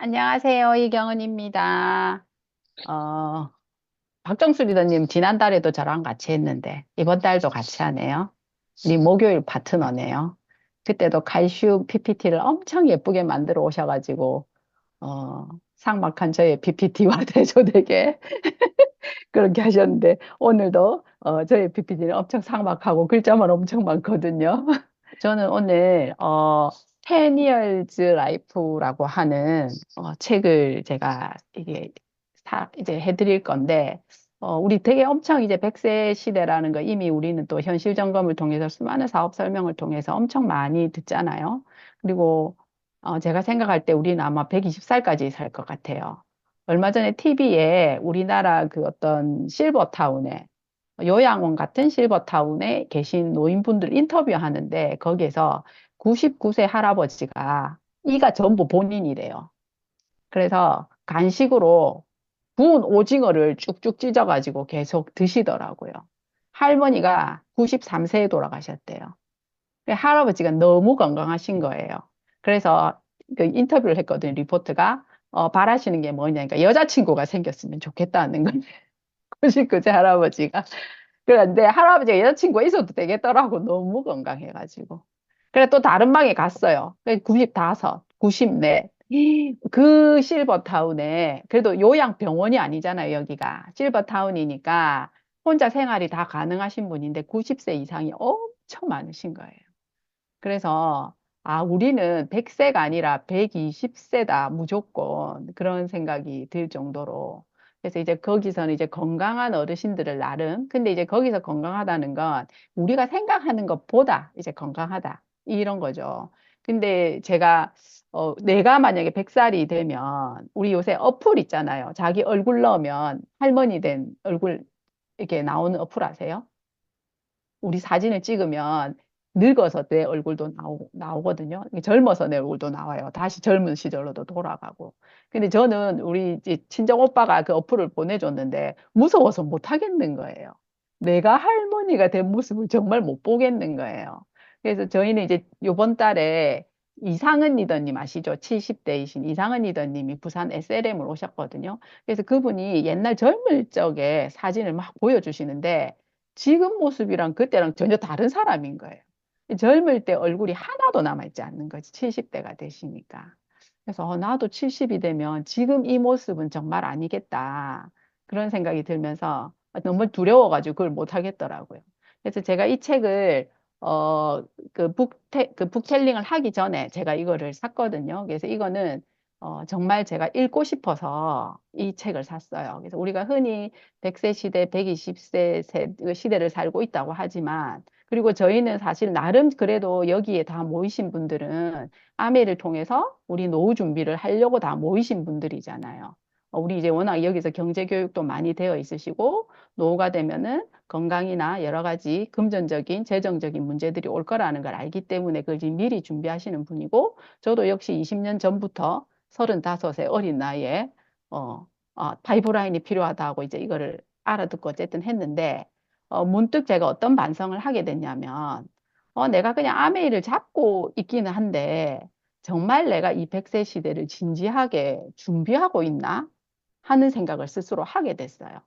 안녕하세요. 이경은입니다. 어, 박정수 리더님 지난달에도 저랑 같이 했는데 이번 달도 같이 하네요. 우리 목요일 파트너네요. 그때도 칼슘 PPT를 엄청 예쁘게 만들어 오셔가지고 삭막한 저의 PPT와 대조되게 그렇게 하셨는데 오늘도 저의 PPT는 엄청 삭막하고 글자만 엄청 많거든요. 저는 오늘 10 Years Life라고 하는 책을 제가 이게 이제 해드릴 건데 우리 되게 엄청 이제 100세 시대라는 거 이미 우리는 또 현실 점검을 통해서 수많은 사업 설명을 통해서 엄청 많이 듣잖아요. 그리고 제가 생각할 때 우리는 아마 120살까지 살 것 같아요. 얼마 전에 TV에 우리나라 그 어떤 실버타운에 요양원 같은 실버타운에 계신 노인분들 인터뷰하는데 거기에서 99세 할아버지가 이가 전부 본인이래요. 그래서 간식으로 구운 오징어를 쭉쭉 찢어가지고 계속 드시더라고요. 할머니가 93세에 돌아가셨대요. 할아버지가 너무 건강하신 거예요. 그래서 그 인터뷰를 했거든요. 리포트가 바라시는 게 뭐냐니까 여자친구가 생겼으면 좋겠다는 거예요. 99세 할아버지가. 그런데 할아버지가 여자친구가 있어도 되겠더라고. 너무 건강해가지고. 그래 또 다른 방에 갔어요. 95, 94. 그 실버타운에 그래도 요양병원이 아니잖아요, 여기가. 실버타운이니까 혼자 생활이 다 가능하신 분인데 90세 이상이 엄청 많으신 거예요. 그래서 우리는 100세가 아니라 120세다 무조건 그런 생각이 들 정도로 그래서 이제 거기서는 이제 건강한 어르신들을 나름 근데 이제 거기서 건강하다는 건 우리가 생각하는 것보다 이제 건강하다 이런 거죠. 근데 제가 내가 만약에 100살이 되면 우리 요새 어플 있잖아요. 자기 얼굴 넣으면 할머니 된 얼굴 이렇게 나오는 어플 아세요? 우리 사진을 찍으면 늙어서 내 얼굴도 나오거든요. 젊어서 내 얼굴도 나와요. 다시 젊은 시절로도 돌아가고. 근데 저는 우리 이제 친정 오빠가 그 어플을 보내줬는데 무서워서 못 하겠는 거예요. 내가 할머니가 된 모습을 정말 못 보겠는 거예요. 그래서 저희는 이제 요번 달에 이상은 리더님 아시죠? 70대이신 이상은 리더님이 부산 SLM을 오셨거든요. 그래서 그분이 옛날 젊을 적에 사진을 막 보여주시는데 지금 모습이랑 그때랑 전혀 다른 사람인 거예요. 젊을 때 얼굴이 하나도 남아있지 않는 거지. 70대가 되시니까. 그래서 나도 70이 되면 지금 이 모습은 정말 아니겠다. 그런 생각이 들면서 너무 두려워가지고 그걸 못 하겠더라고요. 그래서 제가 이 책을 그 북텔링을 하기 전에 제가 이거를 샀거든요. 그래서 이거는 정말 제가 읽고 싶어서 이 책을 샀어요. 그래서 우리가 흔히 100세 시대, 120세 시대를 살고 있다고 하지만, 그리고 저희는 사실 나름 그래도 여기에 다 모이신 분들은 아메를 통해서 우리 노후 준비를 하려고 다 모이신 분들이잖아요. 우리 이제 워낙 여기서 경제 교육도 많이 되어 있으시고, 노후가 되면은 건강이나 여러 가지 금전적인, 재정적인 문제들이 올 거라는 걸 알기 때문에 그걸 지금 미리 준비하시는 분이고, 저도 역시 20년 전부터 35세 어린 나이에, 파이프라인이 필요하다고 이제 이거를 알아듣고 어쨌든 했는데, 문득 제가 어떤 반성을 하게 됐냐면, 내가 그냥 아메이를 잡고 있기는 한데, 정말 내가 이 100세 시대를 진지하게 준비하고 있나? 하는 생각을 스스로 하게 됐어요.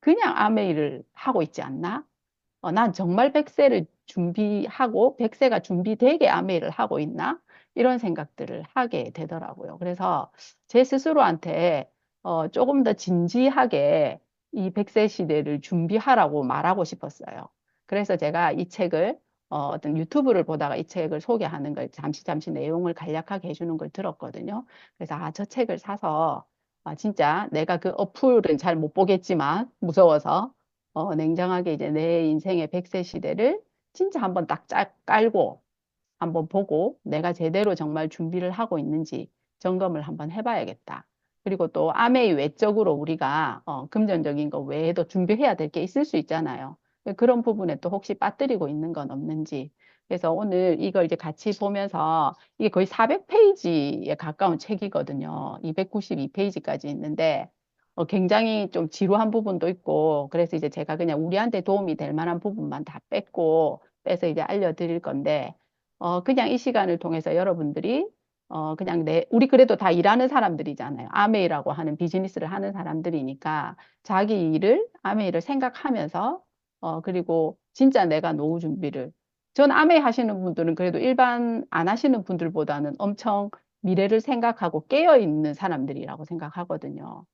그냥 아메이를 하고 있지 않나? 난 정말 100세를 준비하고 100세가 준비되게 아메이를 하고 있나? 이런 생각들을 하게 되더라고요. 그래서 제 스스로한테 조금 더 진지하게 이 100세 시대를 준비하라고 말하고 싶었어요. 그래서 제가 이 책을 어떤 유튜브를 보다가 이 책을 소개하는 걸 잠시 내용을 간략하게 해주는 걸 들었거든요. 그래서 저 책을 사서 진짜 내가 그 어플은 잘 못 보겠지만 무서워서 냉정하게 이제 내 인생의 100세 시대를 진짜 한번 깔고 한번 보고 내가 제대로 정말 준비를 하고 있는지 점검을 한번 해봐야겠다. 그리고 또 아메이 외적으로 우리가 금전적인 거 외에도 준비해야 될 게 있을 수 있잖아요. 그런 부분에 또 혹시 빠뜨리고 있는 건 없는지. 그래서 오늘 이걸 이제 같이 보면서 이게 거의 400페이지에 가까운 책이거든요. 292페이지까지 있는데 굉장히 좀 지루한 부분도 있고 그래서 이제 제가 그냥 우리한테 도움이 될 만한 부분만 다 빼서 이제 알려드릴 건데 그냥 이 시간을 통해서 여러분들이 그냥 우리 그래도 다 일하는 사람들이잖아요. 아메이라고 하는 비즈니스를 하는 사람들이니까 자기 일을, 아메이를 생각하면서, 그리고 진짜 내가 노후 준비를, 전 아메이 하시는 분들은 그래도 일반 안 하시는 분들보다는 엄청 미래를 생각하고 깨어 있는 사람들이라고 생각하거든요.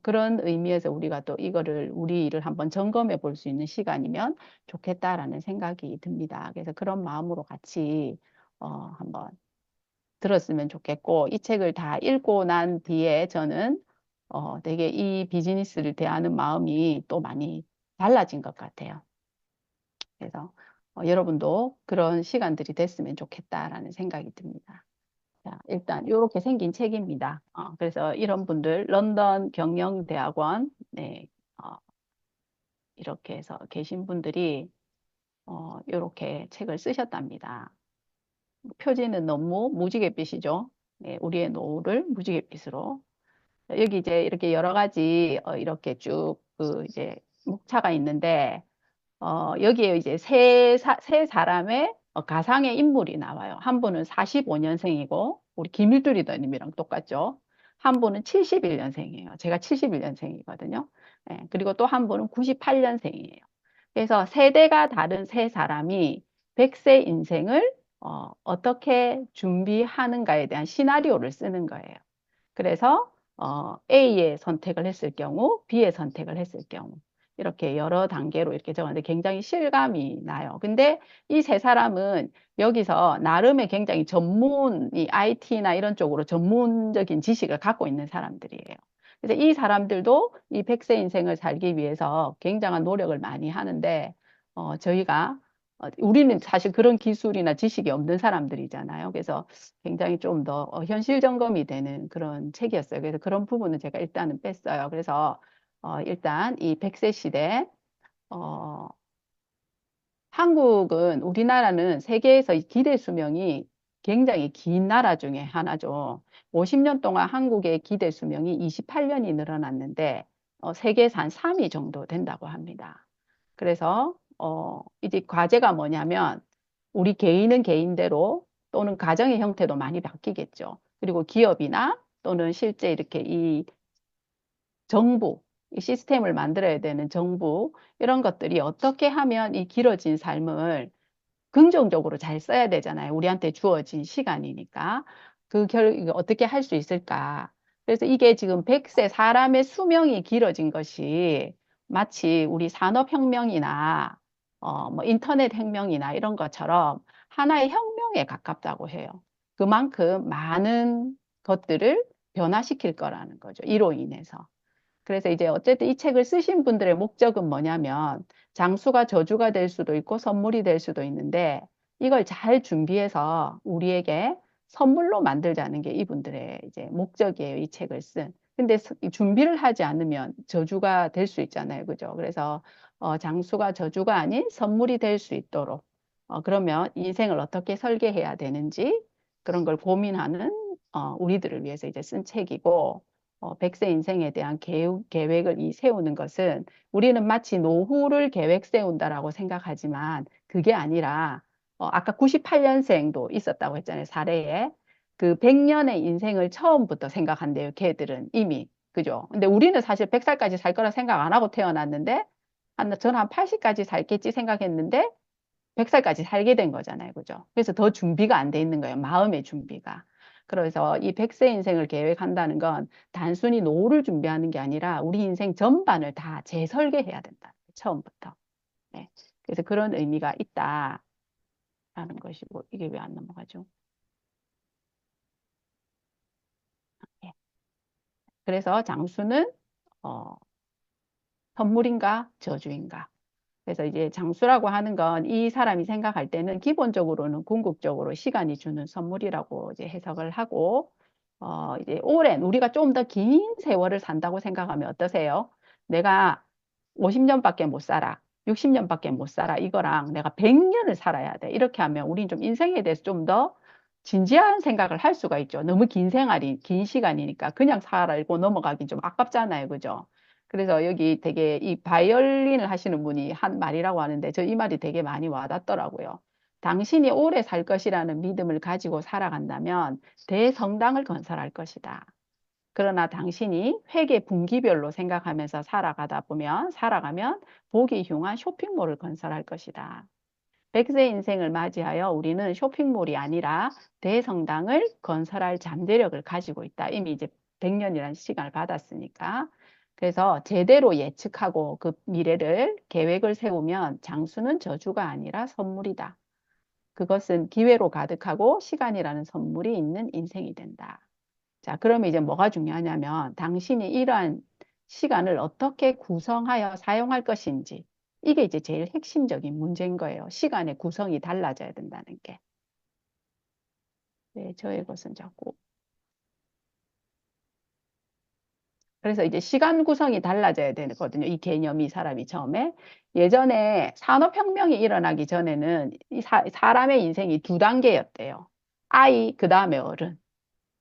그런 의미에서 우리가 또 이거를, 우리 일을 한번 점검해 볼 수 있는 시간이면 좋겠다라는 생각이 듭니다. 그래서 그런 마음으로 같이, 한번 들었으면 좋겠고, 이 책을 다 읽고 난 뒤에 저는 되게 이 비즈니스를 대하는 마음이 또 많이 달라진 것 같아요. 그래서 여러분도 그런 시간들이 됐으면 좋겠다라는 생각이 듭니다. 자, 일단 이렇게 생긴 책입니다. 그래서 이런 분들, 런던 경영대학원, 네, 어, 이렇게 해서 계신 분들이 이렇게 책을 쓰셨답니다. 표지는 너무 무지갯빛이죠. 네, 우리의 노후를 무지갯빛으로. 여기 이제 이렇게 여러 가지 이렇게 쭉 그 이제 목차가 있는데 여기에 이제 세 사람의 가상의 인물이 나와요. 한 분은 45년생이고 우리 김일두 리더님이랑 똑같죠. 한 분은 71년생이에요. 제가 71년생이거든요. 그리고 또 한 분은 98년생이에요. 그래서 세대가 다른 세 사람이 100세 인생을 어떻게 준비하는가에 대한 시나리오를 쓰는 거예요. 그래서 A의 선택을 했을 경우, B의 선택을 했을 경우 이렇게 여러 단계로 이렇게 적었는데 굉장히 실감이 나요. 근데 이 세 사람은 여기서 나름의 굉장히 전문이 IT나 이런 쪽으로 전문적인 지식을 갖고 있는 사람들이에요. 그래서 이 사람들도 이 100세 인생을 살기 위해서 굉장한 노력을 많이 하는데 저희가 우리는 사실 그런 기술이나 지식이 없는 사람들이잖아요. 그래서 굉장히 좀 더 현실 점검이 되는 그런 책이었어요. 그래서 그런 부분은 제가 일단은 뺐어요. 그래서 일단 이 100세 시대 어, 한국은 우리나라는 세계에서 이 기대 수명이 굉장히 긴 나라 중에 하나죠. 50년 동안 한국의 기대 수명이 28년이 늘어났는데 세계에서 한 3위 정도 된다고 합니다. 그래서 이제 과제가 뭐냐면 우리 개인은 개인대로 또는 가정의 형태도 많이 바뀌겠죠. 그리고 기업이나 또는 실제 이렇게 이 정부, 이 시스템을 만들어야 되는 정부 이런 것들이 어떻게 하면 이 길어진 삶을 긍정적으로 잘 써야 되잖아요. 우리한테 주어진 시간이니까. 이거 어떻게 할 수 있을까? 그래서 이게 지금 100세 사람의 수명이 길어진 것이 마치 우리 산업혁명이나 뭐 인터넷 혁명이나 이런 것처럼 하나의 혁명에 가깝다고 해요. 그만큼 많은 것들을 변화시킬 거라는 거죠. 이로 인해서. 그래서 이제 어쨌든 이 책을 쓰신 분들의 목적은 뭐냐면 장수가 저주가 될 수도 있고 선물이 될 수도 있는데 이걸 잘 준비해서 우리에게 선물로 만들자는 게 이분들의 이제 목적이에요. 이 책을 쓴. 근데 이 준비를 하지 않으면 저주가 될 수 있잖아요. 그죠? 그래서 장수가 저주가 아닌 선물이 될 수 있도록 그러면 인생을 어떻게 설계해야 되는지 그런 걸 고민하는 우리들을 위해서 이제 쓴 책이고 100세 인생에 대한 계획을 세우는 것은 우리는 마치 노후를 계획 세운다라고 생각하지만 그게 아니라 아까 98년생도 있었다고 했잖아요. 사례에. 그 100년의 인생을 처음부터 생각한대요. 걔들은 이미. 그죠? 근데 우리는 사실 100살까지 살 거라 생각 안 하고 태어났는데 저는 한 80까지 살겠지 생각했는데 100살까지 살게 된 거잖아요. 그죠? 그래서 더 준비가 안 돼 있는 거예요. 마음의 준비가. 그래서 이 100세 인생을 계획한다는 건 단순히 노후를 준비하는 게 아니라 우리 인생 전반을 다 재설계해야 된다. 처음부터. 네. 그래서 그런 의미가 있다라는 것이고, 이게 왜 안 넘어가죠? 네. 그래서 장수는 어, 선물인가 저주인가? 그래서 이제 장수라고 하는 건 이 사람이 생각할 때는 기본적으로는 궁극적으로 시간이 주는 선물이라고 이제 해석을 하고, 이제 오랜, 우리가 좀 더 긴 세월을 산다고 생각하면 어떠세요? 내가 50년밖에 못 살아. 60년밖에 못 살아. 이거랑 내가 100년을 살아야 돼. 이렇게 하면 우린 좀 인생에 대해서 좀 더 진지한 생각을 할 수가 있죠. 너무 긴 생활이, 긴 시간이니까 그냥 살고 넘어가긴 좀 아깝잖아요. 그죠? 그래서 여기 되게 이 바이올린을 하시는 분이 한 말이라고 하는데 저 이 말이 되게 많이 와닿더라고요. 당신이 오래 살 것이라는 믿음을 가지고 살아간다면 대성당을 건설할 것이다. 그러나 당신이 회계 분기별로 생각하면서 살아가면 보기 흉한 쇼핑몰을 건설할 것이다. 100세 인생을 맞이하여 우리는 쇼핑몰이 아니라 대성당을 건설할 잠재력을 가지고 있다. 이미 이제 100년이라는 시간을 받았으니까. 그래서 제대로 예측하고 그 미래를 계획을 세우면 장수는 저주가 아니라 선물이다. 그것은 기회로 가득하고 시간이라는 선물이 있는 인생이 된다. 자, 그러면 이제 뭐가 중요하냐면 당신이 이러한 시간을 어떻게 구성하여 사용할 것인지 이게 이제 제일 핵심적인 문제인 거예요. 시간의 구성이 달라져야 된다는 게. 네, 저의 것은 자꾸. 그래서 이제 시간 구성이 달라져야 되거든요. 이 개념이 사람이 처음에. 예전에 산업혁명이 일어나기 전에는 이 사람의 인생이 두 단계였대요. 아이, 그 다음에 어른.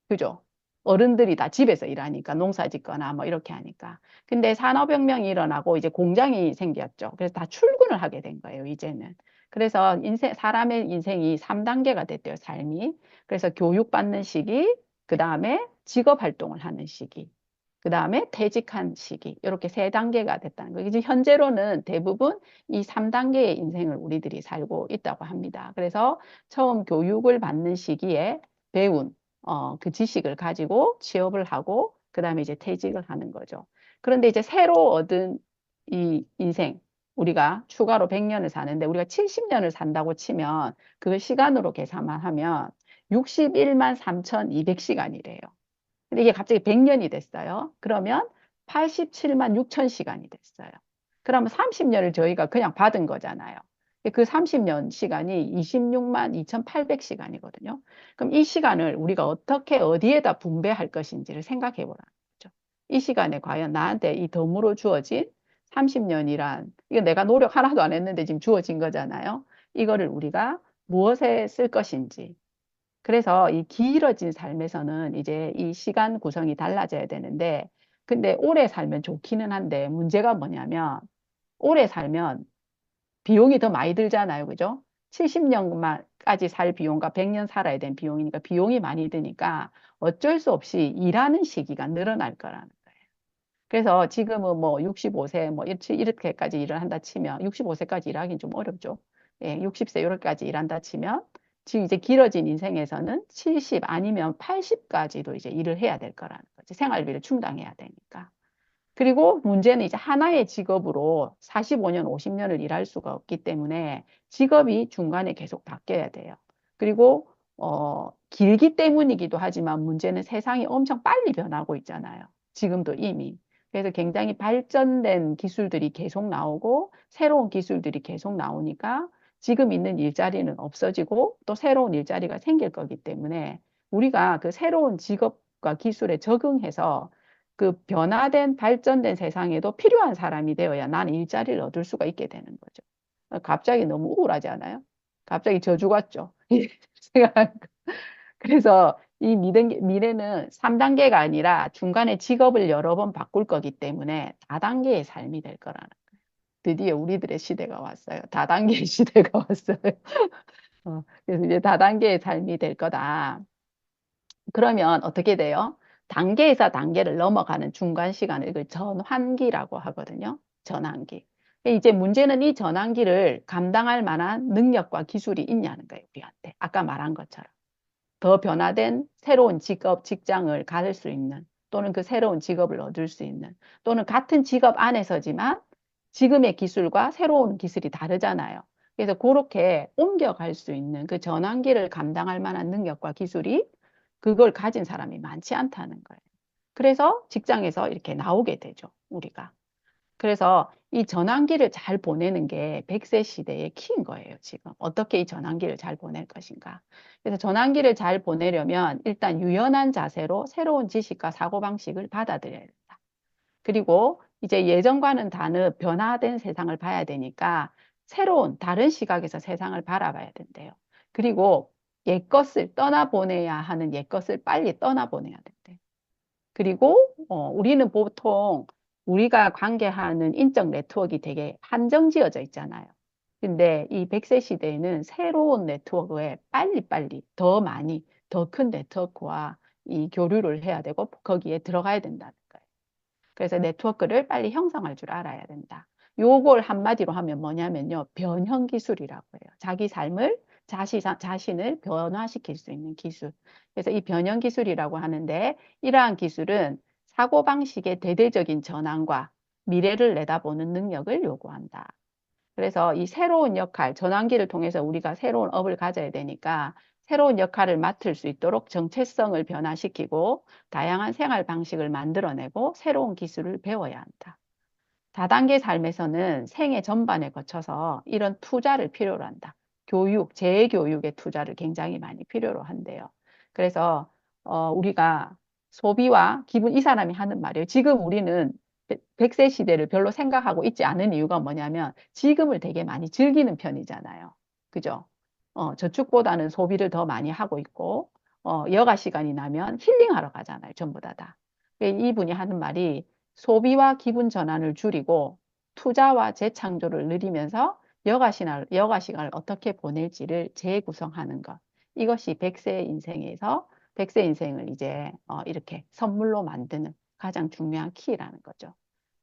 그죠? 어른들이 다 집에서 일하니까 농사 짓거나 뭐 이렇게 하니까. 근데 산업혁명이 일어나고 이제 공장이 생겼죠. 그래서 다 출근을 하게 된 거예요, 이제는. 그래서 사람의 인생이 3단계가 됐대요, 삶이. 그래서 교육받는 시기, 그 다음에 직업 활동을 하는 시기, 그 다음에 퇴직한 시기. 이렇게 세 단계가 됐다는 거예요. 이제 현재로는 대부분 이 3단계의 인생을 우리들이 살고 있다고 합니다. 그래서 처음 교육을 받는 시기에 배운 그 지식을 가지고 취업을 하고 그다음에 이제 퇴직을 하는 거죠. 그런데 이제 새로 얻은 이 인생 우리가 추가로 100년을 사는데 우리가 70년을 산다고 치면 그 시간으로 계산만 하면 61만 3,200시간이래요. 근데 이게 갑자기 100년이 됐어요. 그러면 87만 6천 시간이 됐어요. 그러면 30년을 저희가 그냥 받은 거잖아요. 그 30년 시간이 26만 2,800시간이거든요. 그럼 이 시간을 우리가 어떻게 어디에다 분배할 것인지를 생각해 보라는 거죠. 이 시간에 과연 나한테 이 덤으로 주어진 30년이란 이거 내가 노력 하나도 안 했는데 지금 주어진 거잖아요. 이거를 우리가 무엇에 쓸 것인지 그래서 이 길어진 삶에서는 이제 이 시간 구성이 달라져야 되는데, 근데 오래 살면 좋기는 한데, 문제가 뭐냐면, 오래 살면 비용이 더 많이 들잖아요. 그죠? 70년까지 살 비용과 100년 살아야 되는 비용이니까 비용이 많이 드니까 어쩔 수 없이 일하는 시기가 늘어날 거라는 거예요. 그래서 지금은 뭐 65세 뭐 이렇게까지 일을 한다 치면 65세까지 일하기는 좀 어렵죠. 예, 60세 이렇게까지 일한다 치면 지금 이제 길어진 인생에서는 70 아니면 80까지도 이제 일을 해야 될 거라는 거지. 생활비를 충당해야 되니까. 그리고 문제는 이제 하나의 직업으로 45년, 50년을 일할 수가 없기 때문에 직업이 중간에 계속 바뀌어야 돼요. 그리고 길기 때문이기도 하지만 문제는 세상이 엄청 빨리 변하고 있잖아요. 지금도 이미. 그래서 굉장히 발전된 기술들이 계속 나오고 새로운 기술들이 계속 나오니까 지금 있는 일자리는 없어지고 또 새로운 일자리가 생길 거기 때문에 우리가 그 새로운 직업과 기술에 적응해서 그 변화된 발전된 세상에도 필요한 사람이 되어야 나는 일자리를 얻을 수가 있게 되는 거죠. 갑자기 너무 우울하지 않아요? 갑자기 저주 같죠? 그래서 이 미래는 3단계가 아니라 중간에 직업을 여러 번 바꿀 거기 때문에 다단계의 삶이 될 거라는 거예요. 드디어 우리들의 시대가 왔어요. 다단계의 시대가 왔어요. 그래서 이제 다단계의 삶이 될 거다. 그러면 어떻게 돼요? 단계에서 단계를 넘어가는 중간 시간을 이걸 전환기라고 하거든요. 전환기. 이제 문제는 이 전환기를 감당할 만한 능력과 기술이 있냐는 거예요, 우리한테. 아까 말한 것처럼. 더 변화된 새로운 직업, 직장을 가질 수 있는 또는 그 새로운 직업을 얻을 수 있는 또는 같은 직업 안에서지만 지금의 기술과 새로운 기술이 다르잖아요. 그래서 그렇게 옮겨갈 수 있는 그 전환기를 감당할 만한 능력과 기술이 그걸 가진 사람이 많지 않다는 거예요. 그래서 직장에서 이렇게 나오게 되죠, 우리가. 그래서 이 전환기를 잘 보내는 게 100세 시대의 키인 거예요, 지금. 어떻게 이 전환기를 잘 보낼 것인가. 그래서 전환기를 잘 보내려면 일단 유연한 자세로 새로운 지식과 사고방식을 받아들여야 된다. 그리고 이제 예전과는 다른 변화된 세상을 봐야 되니까 새로운 다른 시각에서 세상을 바라봐야 된대요. 그리고 옛것을 떠나보내야 하는 옛것을 빨리 떠나보내야 된대요. 그리고 우리는 보통 우리가 관계하는 인적 네트워크가 되게 한정지어져 있잖아요. 근데 이 100세 시대에는 새로운 네트워크에 빨리빨리 더 많이 더 큰 네트워크와 이 교류를 해야 되고 거기에 들어가야 된다는 거예요. 그래서 네트워크를 빨리 형성할 줄 알아야 된다. 요걸 한마디로 하면 뭐냐면요. 변형 기술이라고 해요. 자기 삶을 자신을 변화시킬 수 있는 기술. 그래서 이 변형 기술이라고 하는데 이러한 기술은 사고방식의 대대적인 전환과 미래를 내다보는 능력을 요구한다. 그래서 이 새로운 역할, 전환기를 통해서 우리가 새로운 업을 가져야 되니까 새로운 역할을 맡을 수 있도록 정체성을 변화시키고 다양한 생활 방식을 만들어내고 새로운 기술을 배워야 한다. 다단계 삶에서는 생애 전반에 거쳐서 이런 투자를 필요로 한다. 교육, 재교육의 투자를 굉장히 많이 필요로 한대요. 그래서 우리가 소비와 기분, 이 사람이 하는 말이에요. 지금 우리는 100세 시대를 별로 생각하고 있지 않은 이유가 뭐냐면 지금을 되게 많이 즐기는 편이잖아요. 그죠? 저축보다는 소비를 더 많이 하고 있고, 여가 시간이 나면 힐링하러 가잖아요. 전부 다. 이분이 하는 말이 소비와 기분 전환을 줄이고 투자와 재창조를 늘리면서 여가 시간을 어떻게 보낼지를 재구성하는 것. 이것이 100세 인생에서 100세 인생을 이제 이렇게 선물로 만드는 가장 중요한 키라는 거죠.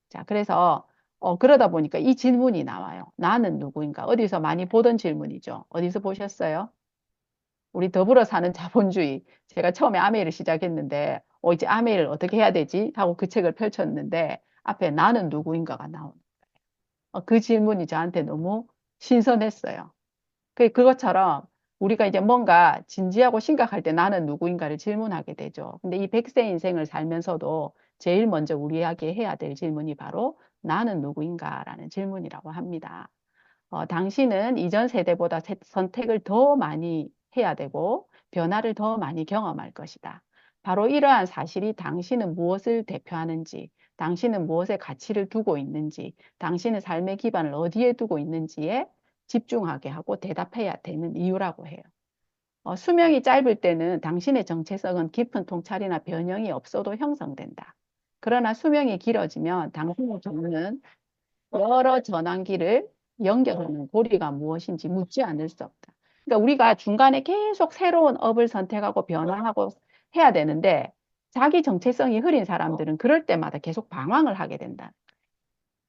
자, 그래서 그러다 보니까 이 질문이 나와요. 나는 누구인가? 어디서 많이 보던 질문이죠. 어디서 보셨어요? 우리 더불어 사는 자본주의. 제가 처음에 아메이를 시작했는데, 이제 아메이를 어떻게 해야 되지? 하고 그 책을 펼쳤는데, 앞에 나는 누구인가가 나오는. 그 질문이 저한테 너무 신선했어요. 그것처럼 우리가 이제 뭔가 진지하고 심각할 때 나는 누구인가를 질문하게 되죠. 근데 이 100세 인생을 살면서도 제일 먼저 우리에게 해야 될 질문이 바로 나는 누구인가라는 질문이라고 합니다. 당신은 이전 세대보다 선택을 더 많이 해야 되고 변화를 더 많이 경험할 것이다. 바로 이러한 사실이 당신은 무엇을 대표하는지, 당신은 무엇에 가치를 두고 있는지, 당신의 삶의 기반을 어디에 두고 있는지에 집중하게 하고 대답해야 되는 이유라고 해요. 수명이 짧을 때는 당신의 정체성은 깊은 통찰이나 변형이 없어도 형성된다. 그러나 수명이 길어지면 당신의 경우는 여러 전환기를 연결하는 고리가 무엇인지 묻지 않을 수 없다. 그러니까 우리가 중간에 계속 새로운 업을 선택하고 변화하고 해야 되는데 자기 정체성이 흐린 사람들은 그럴 때마다 계속 방황을 하게 된다.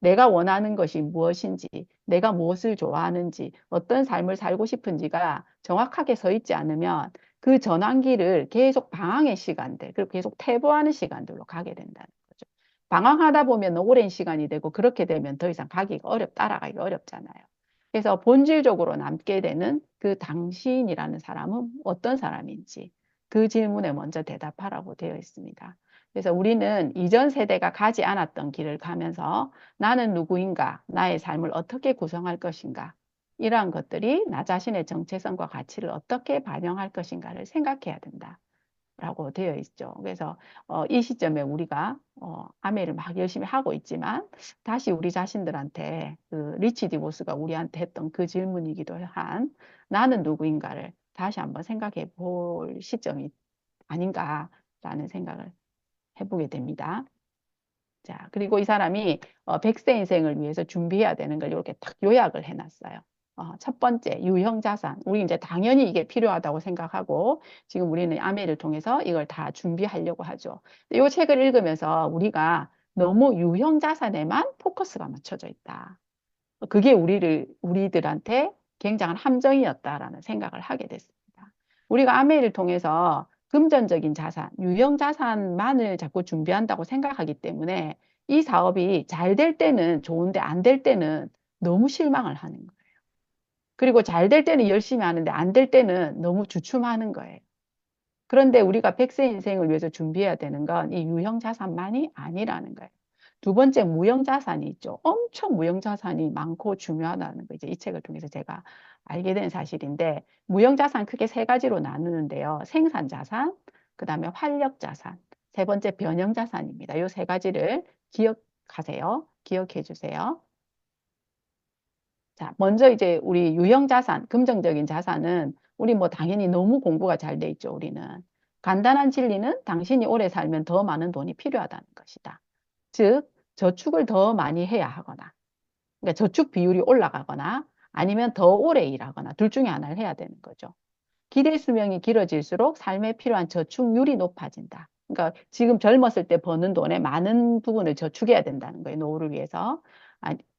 내가 원하는 것이 무엇인지, 내가 무엇을 좋아하는지, 어떤 삶을 살고 싶은지가 정확하게 서 있지 않으면 그 전환기를 계속 방황의 시간들, 그리고 계속 퇴보하는 시간들로 가게 된다는 거죠. 방황하다 보면 오랜 시간이 되고 그렇게 되면 더 이상 따라가기가 어렵잖아요. 그래서 본질적으로 남게 되는 그 당신이라는 사람은 어떤 사람인지 그 질문에 먼저 대답하라고 되어 있습니다. 그래서 우리는 이전 세대가 가지 않았던 길을 가면서 나는 누구인가, 나의 삶을 어떻게 구성할 것인가, 이러한 것들이 나 자신의 정체성과 가치를 어떻게 반영할 것인가를 생각해야 된다라고 되어 있죠. 그래서 이 시점에 우리가 아메를 막 열심히 하고 있지만 다시 우리 자신들한테 그 리치 디보스가 우리한테 했던 그 질문이기도 한 나는 누구인가를 다시 한번 생각해 볼 시점이 아닌가라는 생각을 해보게 됩니다. 자, 그리고 이 사람이 100세 인생을 위해서 준비해야 되는 걸 이렇게 딱 요약을 해놨어요. 첫 번째, 유형자산. 우리 이제 당연히 이게 필요하다고 생각하고 지금 우리는 아메를 통해서 이걸 다 준비하려고 하죠. 이 책을 읽으면서 우리가 너무 유형자산에만 포커스가 맞춰져 있다. 그게 우리들한테 굉장한 함정이었다라는 생각을 하게 됐습니다. 우리가 아메이를 통해서 금전적인 자산, 유형 자산만을 자꾸 준비한다고 생각하기 때문에 이 사업이 잘 될 때는 좋은데 안 될 때는 너무 실망을 하는 거예요. 그리고 잘 될 때는 열심히 하는데 안 될 때는 너무 주춤하는 거예요. 그런데 우리가 100세 인생을 위해서 준비해야 되는 건 이 유형 자산만이 아니라는 거예요. 두 번째 무형 자산이 있죠. 엄청 무형 자산이 많고 중요하다는 거 이제 이 책을 통해서 제가 알게 된 사실인데 무형 자산 크게 세 가지로 나누는데요. 생산 자산, 그다음에 활력 자산, 세 번째 변형 자산입니다. 이 세 가지를 기억하세요. 기억해 주세요. 자, 먼저 이제 우리 유형 자산, 금전적인 자산은 우리 뭐 당연히 너무 공부가 잘 돼 있죠, 우리는. 간단한 진리는 당신이 오래 살면 더 많은 돈이 필요하다는 것이다. 즉, 저축을 더 많이 해야 하거나, 그러니까 저축 비율이 올라가거나 아니면 더 오래 일하거나 둘 중에 하나를 해야 되는 거죠. 기대 수명이 길어질수록 삶에 필요한 저축률이 높아진다. 그러니까 지금 젊었을 때 버는 돈의 많은 부분을 저축해야 된다는 거예요. 노후를 위해서.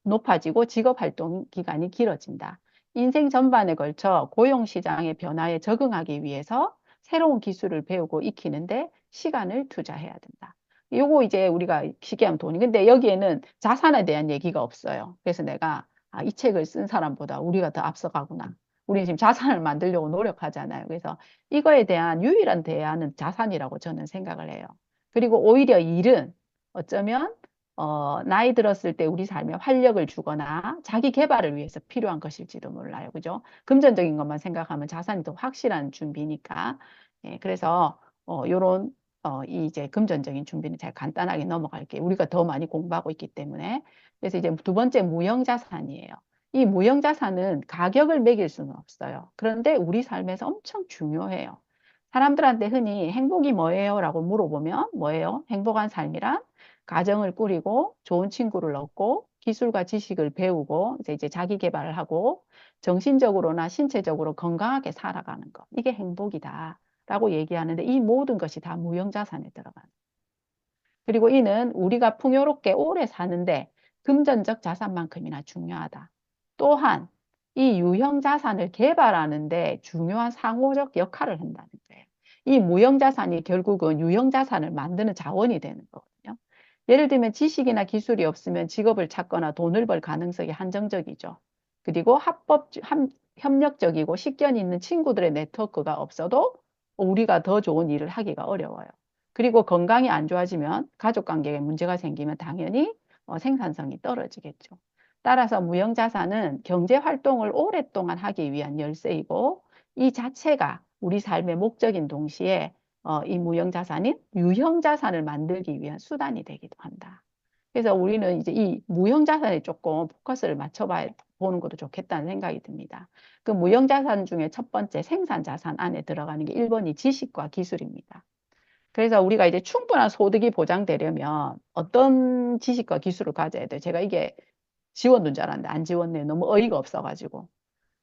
높아지고 직업 활동 기간이 길어진다. 인생 전반에 걸쳐 고용 시장의 변화에 적응하기 위해서 새로운 기술을 배우고 익히는데 시간을 투자해야 된다. 요거 이제 우리가 쉽게 하면 돈이. 근데 여기에는 자산에 대한 얘기가 없어요. 그래서 내가 이 책을 쓴 사람보다 우리가 더 앞서가구나. 우리 지금 자산을 만들려고 노력하잖아요. 그래서 이거에 대한 유일한 대안은 자산이라고 저는 생각을 해요. 그리고 오히려 일은 어쩌면 나이 들었을 때 우리 삶에 활력을 주거나 자기 개발을 위해서 필요한 것일지도 몰라요. 그죠? 금전적인 것만 생각하면 자산이 더 확실한 준비니까. 예, 그래서 요런 이제 금전적인 준비는 제가 간단하게 넘어갈게요. 우리가 더 많이 공부하고 있기 때문에. 그래서 이제 두 번째 무형자산이에요. 이 무형자산은 가격을 매길 수는 없어요. 그런데 우리 삶에서 엄청 중요해요. 사람들한테 흔히 행복이 뭐예요? 라고 물어보면 뭐예요? 행복한 삶이란 가정을 꾸리고 좋은 친구를 얻고 기술과 지식을 배우고 이제 자기 개발을 하고 정신적으로나 신체적으로 건강하게 살아가는 것. 이게 행복이다. 라고 얘기하는데 이 모든 것이 다 무형자산에 들어가는. 그리고 이는 우리가 풍요롭게 오래 사는데 금전적 자산만큼이나 중요하다. 또한 이 유형자산을 개발하는데 중요한 상호적 역할을 한다는 거예요. 이 무형자산이 결국은 유형자산을 만드는 자원이 되는 거거든요. 예를 들면 지식이나 기술이 없으면 직업을 찾거나 돈을 벌 가능성이 한정적이죠. 그리고 협력적이고 식견 있는 친구들의 네트워크가 없어도 우리가 더 좋은 일을 하기가 어려워요. 그리고 건강이 안 좋아지면 가족 관계에 문제가 생기면 당연히 생산성이 떨어지겠죠. 따라서 무형자산은 경제 활동을 오랫동안 하기 위한 열쇠이고 이 자체가 우리 삶의 목적인 동시에 이 무형자산인 유형자산을 만들기 위한 수단이 되기도 한다. 그래서 우리는 이제 이 무형자산에 조금 포커스를 맞춰봐 보는 것도 좋겠다는 생각이 듭니다. 그 무형자산 중에 첫 번째 생산자산 안에 들어가는 게 1번이 지식과 기술입니다. 그래서 우리가 이제 충분한 소득이 보장되려면 어떤 지식과 기술을 가져야 돼요? 제가 이게 지원된 줄 알았는데 안 지원네요. 너무 어이가 없어가지고.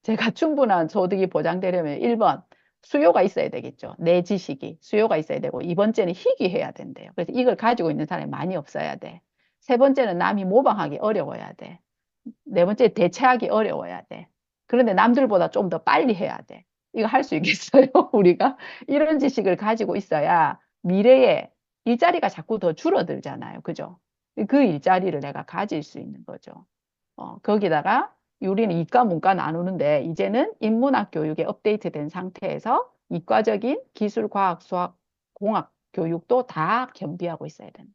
제가 충분한 소득이 보장되려면 1번 수요가 있어야 되겠죠. 내 지식이 수요가 있어야 되고 2번째는 희귀해야 된대요. 그래서 이걸 가지고 있는 사람이 많이 없어야 돼. 세 번째는 남이 모방하기 어려워야 돼. 네 번째 대체하기 어려워야 돼. 그런데 남들보다 좀 더 빨리 해야 돼. 이거 할 수 있겠어요? 우리가 이런 지식을 가지고 있어야 미래에 일자리가 자꾸 더 줄어들잖아요. 그죠? 그 일자리를 내가 가질 수 있는 거죠. 거기다가 우리는 이과, 문과 나누는데 이제는 인문학 교육에 업데이트된 상태에서 이과적인 기술, 과학, 수학, 공학 교육도 다 겸비하고 있어야 된다.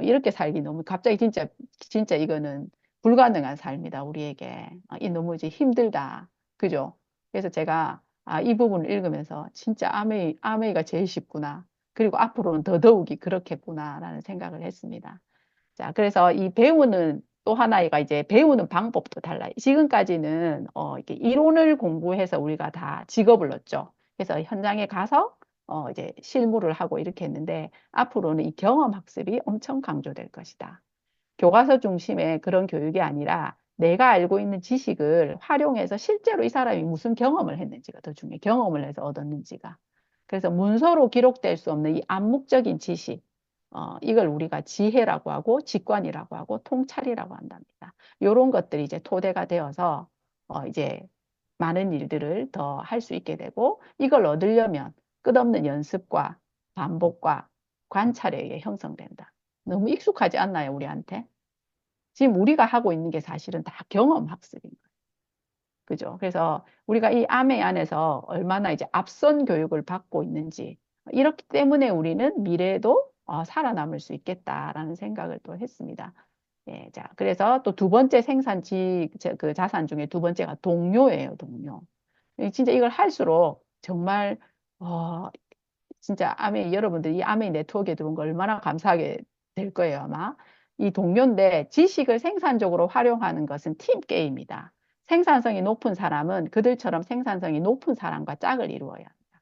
이렇게 살기 너무 갑자기 진짜 이거는 불가능한 삶이다 우리에게. 이 너무 이제 힘들다. 그죠? 그래서 제가 이 부분을 읽으면서 진짜 아메이가 제일 쉽구나. 그리고 앞으로는 더더욱이 그렇겠구나라는 생각을 했습니다. 자, 그래서 이 배우는 또 하나가 이제 배우는 방법도 달라요. 지금까지는 이렇게 이론을 공부해서 우리가 다 직업을 얻죠. 그래서 현장에 가서 이제 실무를 하고 이렇게 했는데 앞으로는 이 경험 학습이 엄청 강조될 것이다. 교과서 중심의 그런 교육이 아니라 내가 알고 있는 지식을 활용해서 실제로 이 사람이 무슨 경험을 했는지가 더 중요해. 경험을 해서 얻었는지가. 그래서 문서로 기록될 수 없는 이 암묵적인 지식, 이걸 우리가 지혜라고 하고 직관이라고 하고 통찰이라고 한답니다. 이런 것들이 이제 토대가 되어서 이제 많은 일들을 더 할 수 있게 되고 이걸 얻으려면 끝없는 연습과 반복과 관찰에 의해 형성된다. 너무 익숙하지 않나요, 우리한테? 지금 우리가 하고 있는 게 사실은 다 경험 학습인 거예요. 그죠? 그래서 우리가 이 암의 안에서 얼마나 이제 앞선 교육을 받고 있는지, 이렇기 때문에 우리는 미래에도 살아남을 수 있겠다라는 생각을 또 했습니다. 예, 자, 그래서 또 두 번째 그 자산 중에 두 번째가 동료예요, 동료. 진짜 이걸 할수록 정말, 진짜 여러분들이 이 아메이 네트워크에 들어온 거 얼마나 감사하게 될 거예요, 아마. 이 동료인데 지식을 생산적으로 활용하는 것은 팀 게임이다. 생산성이 높은 사람은 그들처럼 생산성이 높은 사람과 짝을 이루어야 합니다.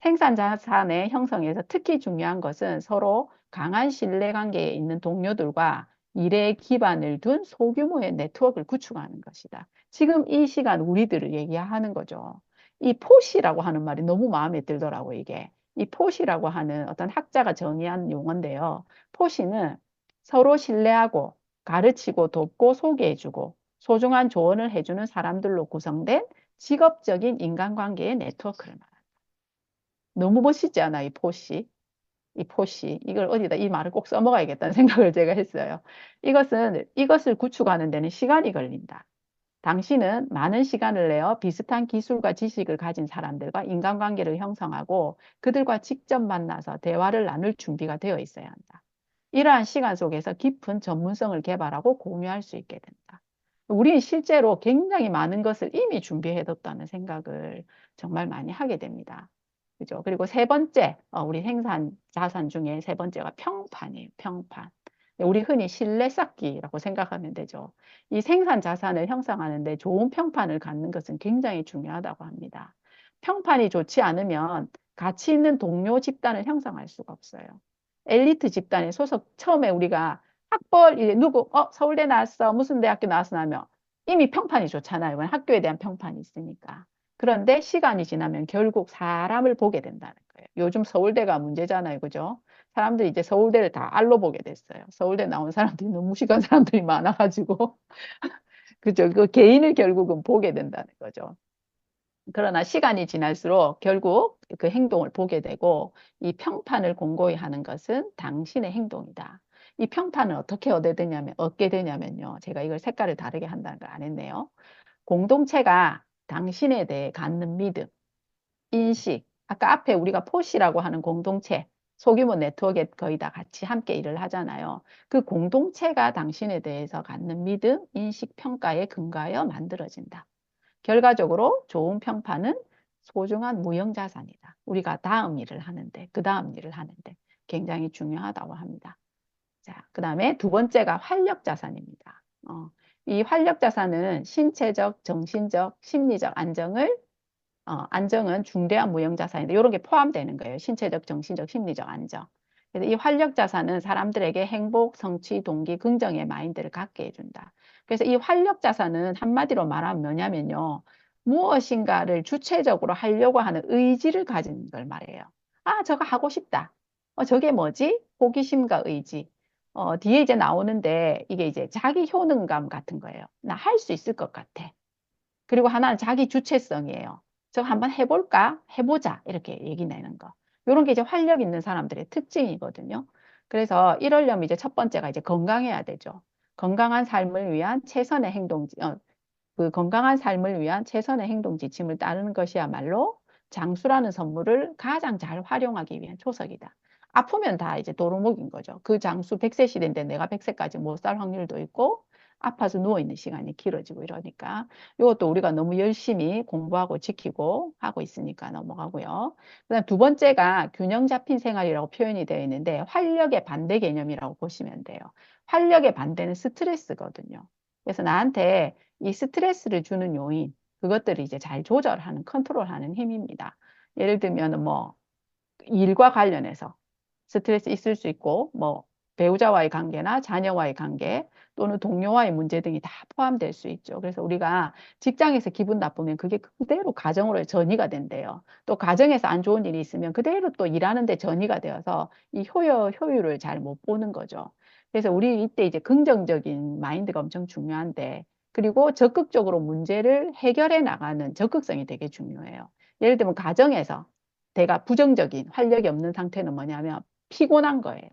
생산 자산의 형성에서 특히 중요한 것은 서로 강한 신뢰 관계에 있는 동료들과 일에 기반을 둔 소규모의 네트워크를 구축하는 것이다. 지금 이 시간 우리들을 얘기하는 거죠. 이 포시라고 하는 말이 너무 마음에 들더라고, 이게. 이 포시라고 하는 어떤 학자가 정의한 용어인데요. 포시는 서로 신뢰하고 가르치고 돕고 소개해주고 소중한 조언을 해주는 사람들로 구성된 직업적인 인간관계의 네트워크를 말합니다. 너무 멋있지 않아, 이 포시? 이 포시. 이걸 어디다 이 말을 꼭 써먹어야겠다는 생각을 제가 했어요. 이것을 구축하는 데는 시간이 걸린다. 당신은 많은 시간을 내어 비슷한 기술과 지식을 가진 사람들과 인간관계를 형성하고 그들과 직접 만나서 대화를 나눌 준비가 되어 있어야 한다. 이러한 시간 속에서 깊은 전문성을 개발하고 공유할 수 있게 된다. 우리는 실제로 굉장히 많은 것을 이미 준비해뒀다는 생각을 정말 많이 하게 됩니다. 그죠? 그리고 세 번째, 우리 생산 자산 중에 세 번째가 평판이에요. 평판. 우리 흔히 신뢰 쌓기라고 생각하면 되죠. 이 생산 자산을 형성하는데 좋은 평판을 갖는 것은 굉장히 중요하다고 합니다. 평판이 좋지 않으면 가치 있는 동료 집단을 형성할 수가 없어요. 엘리트 집단에 소속, 처음에 우리가 학벌, 이제 누구, 서울대 나왔어, 무슨 대학교 나왔어 하면 이미 평판이 좋잖아요. 이건 학교에 대한 평판이 있으니까. 그런데 시간이 지나면 결국 사람을 보게 된다는 거예요. 요즘 서울대가 문제잖아요. 그죠? 사람들이 이제 서울대를 다 알로 보게 됐어요. 서울대 나온 사람들이 너무 무식한 사람들이 많아가지고. 그죠? 그 개인을 결국은 보게 된다는 거죠. 그러나 시간이 지날수록 결국 그 행동을 보게 되고 이 평판을 공고히 하는 것은 당신의 행동이다. 이 평판을 어떻게 얻게 되냐면요. 제가 이걸 색깔을 다르게 한다는 걸 안 했네요. 공동체가 당신에 대해 갖는 믿음, 인식, 아까 앞에 우리가 포시라고 하는 공동체, 소규모 네트워크에 거의 다 같이 함께 일을 하잖아요. 그 공동체가 당신에 대해서 갖는 믿음, 인식, 평가에 근거하여 만들어진다. 결과적으로 좋은 평판은 소중한 무형자산이다. 우리가 다음 일을 하는데, 그 다음 일을 하는데 굉장히 중요하다고 합니다. 자, 그 다음에 두 번째가 활력자산입니다. 이 활력자산은 신체적, 정신적, 심리적 안정은 중대한 무형자산인데 이런 게 포함되는 거예요. 신체적, 정신적, 심리적 안정. 그래서 이 활력자산은 사람들에게 행복, 성취, 동기, 긍정의 마인드를 갖게 해준다. 그래서 이 활력자산은 한마디로 말하면 뭐냐면요. 무엇인가를 주체적으로 하려고 하는 의지를 가진 걸 말해요. 아, 저거 하고 싶다. 저게 뭐지? 호기심과 의지. 뒤에 이제 나오는데 이게 이제 자기 효능감 같은 거예요. 나 할 수 있을 것 같아. 그리고 하나는 자기 주체성이에요. 저거 한번 해볼까? 해보자. 이렇게 얘기 내는 거. 이런 게 이제 활력 있는 사람들의 특징이거든요. 그래서 이러려면 이제 첫 번째가 이제 건강해야 되죠. 건강한 삶을 위한 최선의 그 건강한 삶을 위한 최선의 행동 지침을 따르는 것이야말로 장수라는 선물을 가장 잘 활용하기 위한 초석이다. 아프면 다 이제 도루묵인 거죠. 그 장수 100세 시대인데 내가 100세까지 못 살 확률도 있고 아파서 누워있는 시간이 길어지고 이러니까 이것도 우리가 너무 열심히 공부하고 지키고 하고 있으니까 넘어가고요. 그다음 두 번째가 균형 잡힌 생활이라고 표현이 되어 있는데 활력의 반대 개념이라고 보시면 돼요. 활력의 반대는 스트레스거든요. 그래서 나한테 이 스트레스를 주는 요인, 그것들을 이제 잘 조절하는, 컨트롤하는 힘입니다. 예를 들면 뭐 일과 관련해서 스트레스 있을 수 있고, 뭐 배우자와의 관계나 자녀와의 관계 또는 동료와의 문제 등이 다 포함될 수 있죠. 그래서 우리가 직장에서 기분 나쁘면 그게 그대로 가정으로 전이가 된대요. 또 가정에서 안 좋은 일이 있으면 그대로 또 일하는데 전이가 되어서 이 효율을 잘 못 보는 거죠. 그래서 우리 이때 이제 긍정적인 마인드가 엄청 중요한데, 그리고 적극적으로 문제를 해결해 나가는 적극성이 되게 중요해요. 예를 들면 가정에서 내가 부정적인 활력이 없는 상태는 뭐냐면 피곤한 거예요.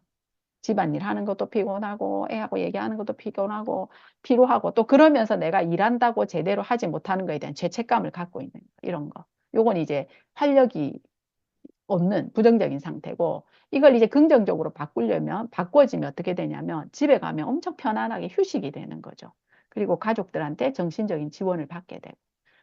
집안일 하는 것도 피곤하고 애하고 얘기하는 것도 피곤하고 피로하고 또 그러면서 내가 일한다고 제대로 하지 못하는 거에 대한 죄책감을 갖고 있는 거, 이런 거. 요건 이제 활력이 없는 부정적인 상태고 이걸 이제 긍정적으로 바꾸려면 바꿔지면 어떻게 되냐면 집에 가면 엄청 편안하게 휴식이 되는 거죠. 그리고 가족들한테 정신적인 지원을 받게 되고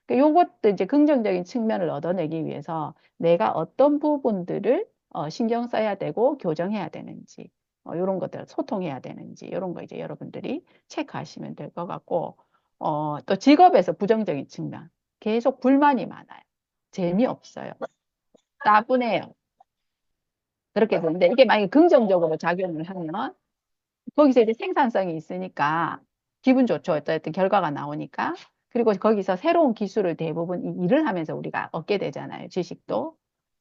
요것도 이제 긍정적인 측면을 얻어내기 위해서 내가 어떤 부분들을 신경 써야 되고 교정해야 되는지, 이런 것들 소통해야 되는지, 이런 거 이제 여러분들이 체크하시면 될 것 같고, 또 직업에서 부정적인 측면, 계속 불만이 많아요. 재미없어요. 따분해요. 그렇게 되는데 이게 만약에 긍정적으로 작용을 하면 거기서 이제 생산성이 있으니까 기분 좋죠. 어쨌든 결과가 나오니까. 그리고 거기서 새로운 기술을 대부분 이 일을 하면서 우리가 얻게 되잖아요. 지식도.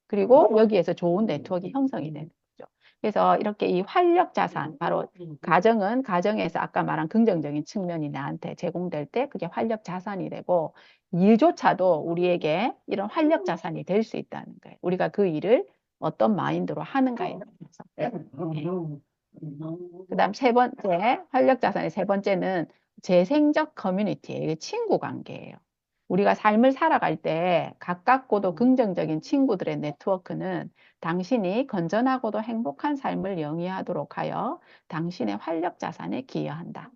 그리고 여기에서 좋은 네트워크 형성이 되는 거죠. 그래서 이렇게 이 활력 자산, 바로 가정은 가정에서 아까 말한 긍정적인 측면이 나한테 제공될 때 그게 활력 자산이 되고 일조차도 우리에게 이런 활력 자산이 될 수 있다는 거예요. 우리가 그 일을 어떤 마인드로 하는가에 따라서. 그다음 세 번째, 활력 자산의 세 번째는 재생적 커뮤니티예요. 이게 친구 관계예요. 우리가 삶을 살아갈 때 가깝고도 긍정적인 친구들의 네트워크는 당신이 건전하고도 행복한 삶을 영위하도록 하여 당신의 활력 자산에 기여한다.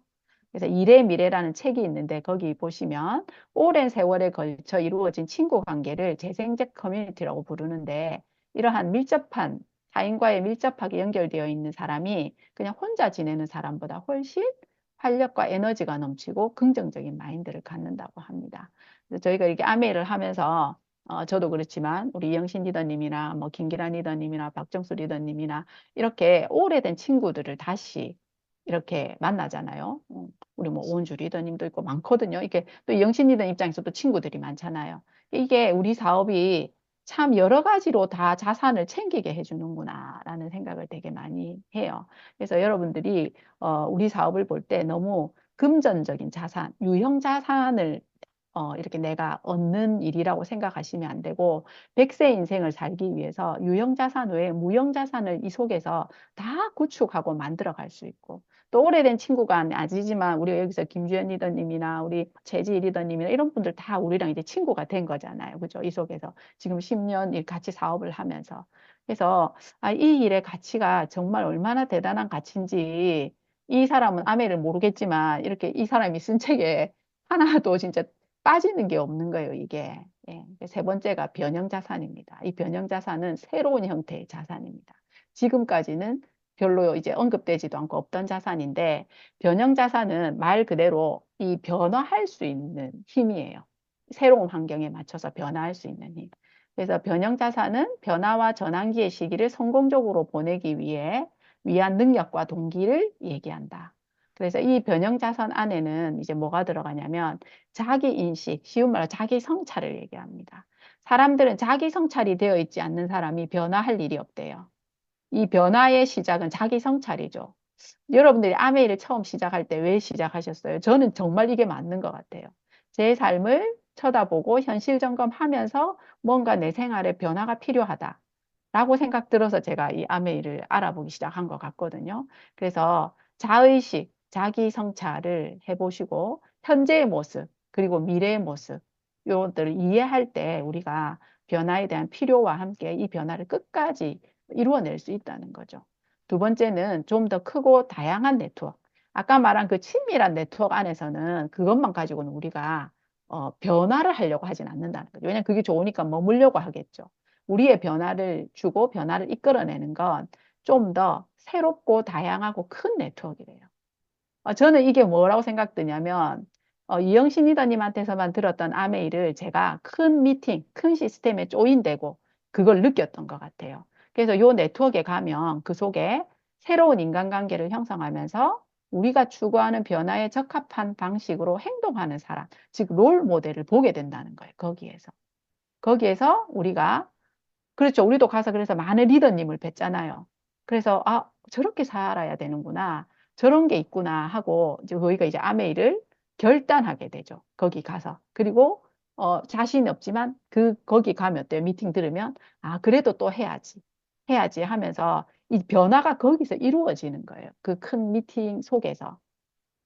그래서 일의 미래라는 책이 있는데 거기 보시면 오랜 세월에 걸쳐 이루어진 친구 관계를 재생적 커뮤니티라고 부르는데 이러한 밀접한 타인과의 밀접하게 연결되어 있는 사람이 그냥 혼자 지내는 사람보다 훨씬 활력과 에너지가 넘치고 긍정적인 마인드를 갖는다고 합니다. 그래서 저희가 이렇게 아메이를 하면서 저도 그렇지만 우리 이영신 리더님이나 뭐 김기란 리더님이나 박정수 리더님이나 이렇게 오래된 친구들을 다시 이렇게 만나잖아요. 우리 뭐 오은주 리더님도 있고 많거든요. 이게 또 이영신 리더 입장에서도 친구들이 많잖아요. 이게 우리 사업이 참 여러 가지로 다 자산을 챙기게 해주는구나라는 생각을 되게 많이 해요. 그래서 여러분들이 우리 사업을 볼 때 너무 금전적인 자산, 유형 자산을 이렇게 내가 얻는 일이라고 생각하시면 안 되고, 100세 인생을 살기 위해서 유형자산 외에 무형자산을 이 속에서 다 구축하고 만들어 갈 수 있고, 또 오래된 친구가 아니지만, 우리가 여기서 김주현 리더님이나 우리 최지 리더님이나 이런 분들 다 우리랑 이제 친구가 된 거잖아요. 그죠? 이 속에서. 지금 10년 같이 사업을 하면서. 그래서, 이 일의 가치가 정말 얼마나 대단한 가치인지, 이 사람은 아메를 모르겠지만, 이렇게 이 사람이 쓴 책에 하나도 진짜 빠지는 게 없는 거예요, 이게. 예. 세 번째가 변형자산입니다. 이 변형자산은 새로운 형태의 자산입니다. 지금까지는 별로 이제 언급되지도 않고 없던 자산인데, 변형자산은 말 그대로 이 변화할 수 있는 힘이에요. 새로운 환경에 맞춰서 변화할 수 있는 힘. 그래서 변형자산은 변화와 전환기의 시기를 성공적으로 보내기 위한 능력과 동기를 얘기한다. 그래서 이 변형자산 안에는 이제 뭐가 들어가냐면 자기 인식, 쉬운 말로 자기 성찰을 얘기합니다. 사람들은 자기 성찰이 되어 있지 않는 사람이 변화할 일이 없대요. 이 변화의 시작은 자기 성찰이죠. 여러분들이 아메이를 처음 시작할 때 왜 시작하셨어요? 저는 정말 이게 맞는 것 같아요. 제 삶을 쳐다보고 현실 점검하면서 뭔가 내 생활에 변화가 필요하다. 라고 생각 들어서 제가 이 아메이를 알아보기 시작한 것 같거든요. 그래서 자의식, 자기 성찰을 해보시고 현재의 모습, 그리고 미래의 모습, 요것들을 이해할 때 우리가 변화에 대한 필요와 함께 이 변화를 끝까지 이루어낼 수 있다는 거죠. 두 번째는 좀 더 크고 다양한 네트워크. 아까 말한 그 친밀한 네트워크 안에서는 그것만 가지고는 우리가 변화를 하려고 하진 않는다는 거죠. 왜냐하면 그게 좋으니까 머물려고 하겠죠. 우리의 변화를 주고 변화를 이끌어내는 건 좀 더 새롭고 다양하고 큰 네트워크래요. 저는 이게 뭐라고 생각드냐면 이영신 리더님한테서만 들었던 아메이를 제가 큰 미팅, 큰 시스템에 조인되고 그걸 느꼈던 것 같아요. 그래서 요 네트워크에 가면 그 속에 새로운 인간관계를 형성하면서 우리가 추구하는 변화에 적합한 방식으로 행동하는 사람, 즉 롤 모델을 보게 된다는 거예요. 거기에서. 거기에서 우리가 그렇죠. 우리도 가서 그래서 많은 리더님을 뵀잖아요. 그래서 저렇게 살아야 되는구나. 저런 게 있구나 하고 이제 저희가 이제 아메이를 결단하게 되죠. 거기 가서. 그리고 자신 없지만 거기 가면 어때요? 미팅 들으면 그래도 또 해야지. 해야지 하면서 이 변화가 거기서 이루어지는 거예요. 그 큰 미팅 속에서.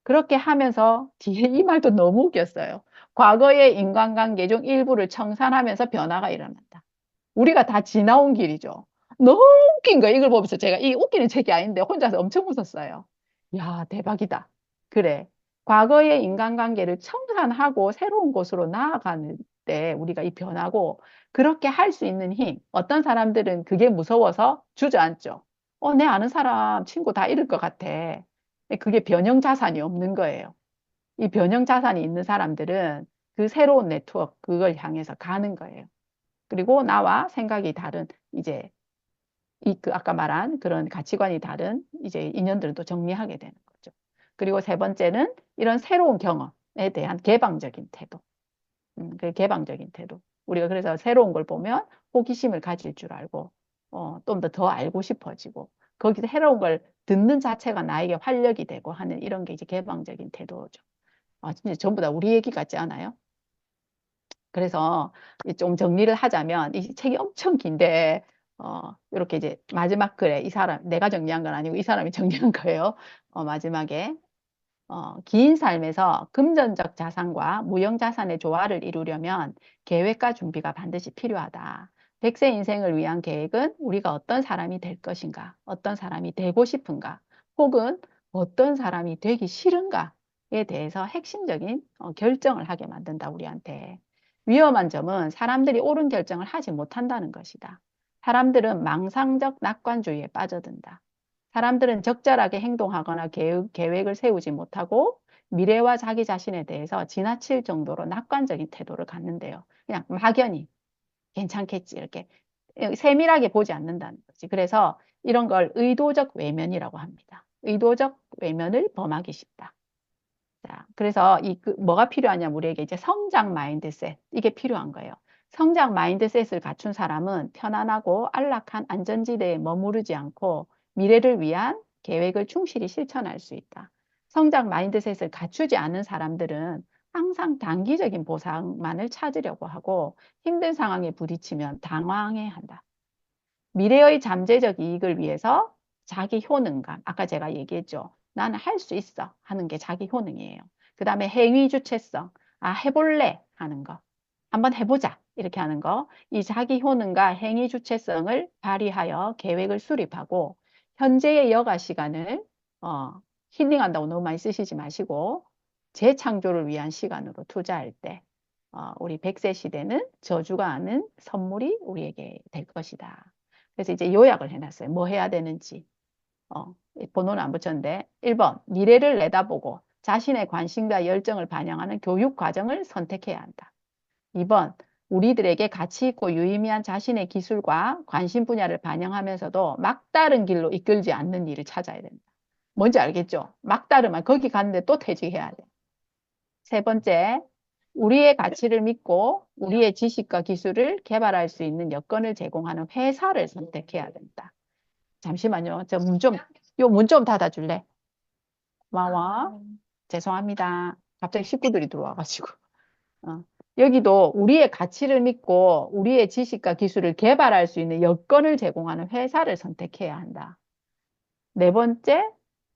그렇게 하면서 뒤에 이 말도 너무 웃겼어요. 과거의 인간관계 중 일부를 청산하면서 변화가 일어난다. 우리가 다 지나온 길이죠. 너무 웃긴 거예요. 이걸 보면서 제가 이 웃기는 책이 아닌데 혼자서 엄청 웃었어요. 야, 대박이다. 그래. 과거의 인간관계를 청산하고 새로운 곳으로 나아가는 때 우리가 이 변하고 그렇게 할 수 있는 힘. 어떤 사람들은 그게 무서워서 주저앉죠. 내 아는 사람, 친구 다 잃을 것 같아. 그게 변형 자산이 없는 거예요. 이 변형 자산이 있는 사람들은 그 새로운 네트워크, 그걸 향해서 가는 거예요. 그리고 나와 생각이 다른 이제 아까 말한 그런 가치관이 다른 이제 인연들은 또 정리하게 되는 거죠. 그리고 세 번째는 이런 새로운 경험에 대한 개방적인 태도. 그 개방적인 태도. 우리가 그래서 새로운 걸 보면 호기심을 가질 줄 알고, 좀 더 알고 싶어지고, 거기서 새로운 걸 듣는 자체가 나에게 활력이 되고 하는 이런 게 이제 개방적인 태도죠. 진짜 전부 다 우리 얘기 같지 않아요? 그래서 좀 정리를 하자면 이 책이 엄청 긴데 이렇게 이제 마지막 글에 이 사람 내가 정리한 건 아니고 이 사람이 정리한 거예요. 마지막에 긴 삶에서 금전적 자산과 무형 자산의 조화를 이루려면 계획과 준비가 반드시 필요하다. 100세 인생을 위한 계획은 우리가 어떤 사람이 될 것인가, 어떤 사람이 되고 싶은가, 혹은 어떤 사람이 되기 싫은가에 대해서 핵심적인 결정을 하게 만든다, 우리한테. 위험한 점은 사람들이 옳은 결정을 하지 못한다는 것이다. 사람들은 망상적 낙관주의에 빠져든다. 사람들은 적절하게 행동하거나 계획을 세우지 못하고 미래와 자기 자신에 대해서 지나칠 정도로 낙관적인 태도를 갖는데요. 그냥 막연히 괜찮겠지 이렇게 세밀하게 보지 않는다는 거지. 그래서 이런 걸 의도적 외면이라고 합니다. 의도적 외면을 범하기 쉽다. 자, 그래서 뭐가 필요하냐 우리에게 이제 성장 마인드셋 이게 필요한 거예요. 성장 마인드셋을 갖춘 사람은 편안하고 안락한 안전지대에 머무르지 않고 미래를 위한 계획을 충실히 실천할 수 있다. 성장 마인드셋을 갖추지 않은 사람들은 항상 단기적인 보상만을 찾으려고 하고 힘든 상황에 부딪히면 당황해 한다. 미래의 잠재적 이익을 위해서 자기 효능감, 아까 제가 얘기했죠. 나는 할 수 있어 하는 게 자기 효능이에요. 그 다음에 행위 주체성, 해볼래 하는 거. 한번 해보자 이렇게 하는 거. 이 자기 효능과 행위 주체성을 발휘하여 계획을 수립하고 현재의 여가 시간을 힐링한다고 너무 많이 쓰시지 마시고 재창조를 위한 시간으로 투자할 때 우리 100세 시대는 저주가 아는 선물이 우리에게 될 것이다. 그래서 이제 요약을 해놨어요. 뭐 해야 되는지. 번호는 안 붙였는데 1번 미래를 내다보고 자신의 관심과 열정을 반영하는 교육 과정을 선택해야 한다. 2번 우리들에게 가치 있고 유의미한 자신의 기술과 관심 분야를 반영하면서도 막다른 길로 이끌지 않는 일을 찾아야 된다. 뭔지 알겠죠? 막다르면 거기 갔는데 또 퇴직해야 돼. 세 번째, 우리의 가치를 믿고 우리의 지식과 기술을 개발할 수 있는 여건을 제공하는 회사를 선택해야 된다. 잠시만요. 요 문 좀 닫아줄래? 고마워. 죄송합니다. 갑자기 식구들이 들어와가지고. 어. 여기도 우리의 가치를 믿고 우리의 지식과 기술을 개발할 수 있는 여건을 제공하는 회사를 선택해야 한다. 네 번째,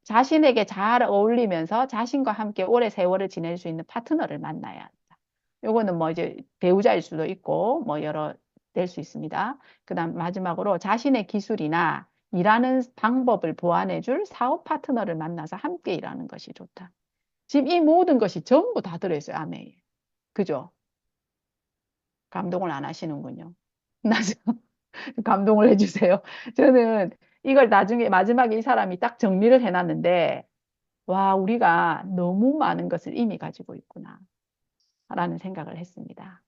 자신에게 잘 어울리면서 자신과 함께 오래 세월을 지낼 수 있는 파트너를 만나야 한다. 요거는 뭐 이제 배우자일 수도 있고 뭐 여러 될 수 있습니다. 그다음 마지막으로 자신의 기술이나 일하는 방법을 보완해 줄 사업 파트너를 만나서 함께 일하는 것이 좋다. 지금 이 모든 것이 전부 다 들어있어요, 아메에. 그죠? 감동을 안 하시는군요. 나 감동을 해주세요. 저는 이걸 나중에 마지막에 이 사람이 딱 정리를 해놨는데, 와, 우리가 너무 많은 것을 이미 가지고 있구나. 라는 생각을 했습니다.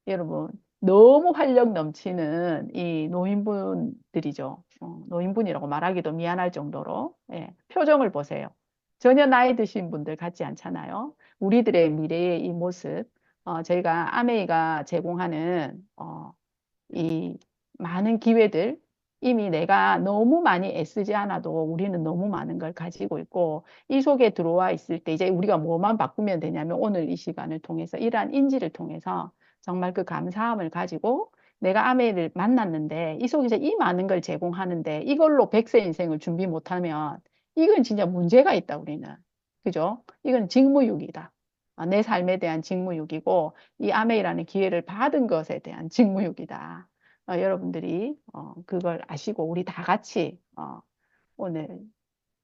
여러분, 너무 활력 넘치는 이 노인분들이죠. 노인분이라고 말하기도 미안할 정도로. 예, 표정을 보세요. 전혀 나이 드신 분들 같지 않잖아요. 우리들의 미래의 이 모습, 저희가 아메이가 제공하는 이 많은 기회들, 이미 내가 너무 많이 애쓰지 않아도 우리는 너무 많은 걸 가지고 있고, 이 속에 들어와 있을 때 이제 우리가 뭐만 바꾸면 되냐면 오늘 이 시간을 통해서 이러한 인지를 통해서 정말 그 감사함을 가지고 내가 아메이를 만났는데 이 속에서 이 많은 걸 제공하는데 이걸로 100세 인생을 준비 못하면 이건 진짜 문제가 있다, 우리는. 그죠? 이건 직무유기다. 내 삶에 대한 직무유기고 이 아메이라는 기회를 받은 것에 대한 직무유기다. 여러분들이 그걸 아시고 우리 다 같이 오늘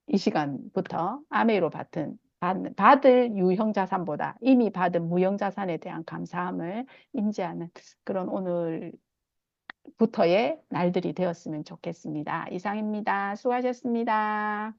이 시간부터 아메이로 받을 유형자산보다 이미 받은 무형자산에 대한 감사함을 인지하는 그런 오늘부터의 날들이 되었으면 좋겠습니다. 이상입니다. 수고하셨습니다.